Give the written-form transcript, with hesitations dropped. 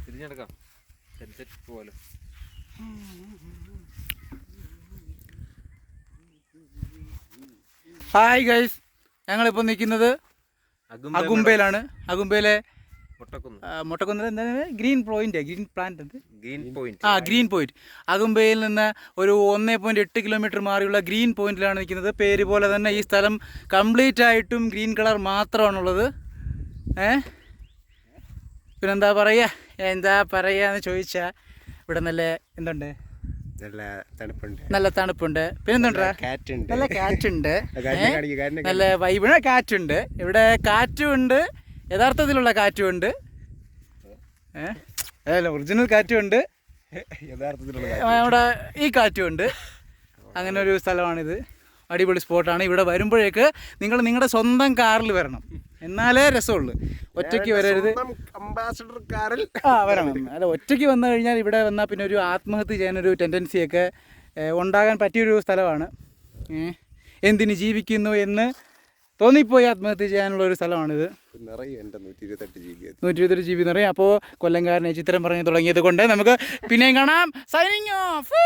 തിരിഞ്ഞെടുക്കാം. Set പോലെ. Hi guys, ഞങ്ങളിപ്പോൾ നിൽക്കുന്നത് അഗുംബയിലാണ്. അഗുംബയിലെ മൊട്ടക്കുന്നിൽ എന്താണ് ഗ്രീൻ പ്ലാന്റ് ഗ്രീൻ പോയിന്റ്. അഗുംബയിൽ നിന്ന് ഒരു 1.8 കിലോമീറ്റർ മാറിയുള്ള ഗ്രീൻ പോയിന്റിലാണ് നിൽക്കുന്നത്. പേര് പോലെ തന്നെ ഈ സ്ഥലം കംപ്ലീറ്റ് ആയിട്ടും ഗ്രീൻ കളർ മാത്രമാണുള്ളത്. പിന്നെന്താ പറയാന്ന് ചോദിച്ചാൽ ഇവിടെ നല്ല എന്തുണ്ട്, നല്ല തണുപ്പുണ്ട്. പിന്നെന്തുണ്ട്, നല്ല കാറ്റുണ്ട്, നല്ല വൈബിന് കാറ്റുണ്ട്. ഇവിടെ കാറ്റുമുണ്ട്, യഥാർത്ഥത്തിലുള്ള കാറ്റുമുണ്ട്, ഒറിജിനൽ കാറ്റുമുണ്ട്, നമ്മുടെ ഈ കാറ്റുമുണ്ട്. അങ്ങനെ ഒരു സ്ഥലമാണിത്. അടിപൊളി സ്പോട്ടാണ്. ഇവിടെ വരുമ്പോഴേക്ക് നിങ്ങൾ നിങ്ങളുടെ സ്വന്തം കാറിൽ വരണം, എന്നാലേ രസമുള്ളൂ. ഒറ്റയ്ക്ക് വരരുത്. അംബാസഡർ കാറിൽ വരണം. അല്ല, ഒറ്റയ്ക്ക് വന്നു കഴിഞ്ഞാൽ ഇവിടെ വന്നാൽ പിന്നെ ഒരു ആത്മഹത്യ ചെയ്യാനൊരു ടെൻഡൻസിയൊക്കെ ഉണ്ടാകാൻ പറ്റിയൊരു സ്ഥലമാണ്. എന്തിന് ജീവിക്കുന്നു എന്ന് തോന്നിപ്പോയി ആത്മഹത്യ ചെയ്യാനുള്ള ഒരു സ്ഥലമാണിത്. 128 GB നിറയും. അപ്പോൾ കൊല്ലംകാരനെ ചിത്രം പറഞ്ഞു തുടങ്ങിയത് കൊണ്ട് നമുക്ക് പിന്നെയും കാണാം. Signing off.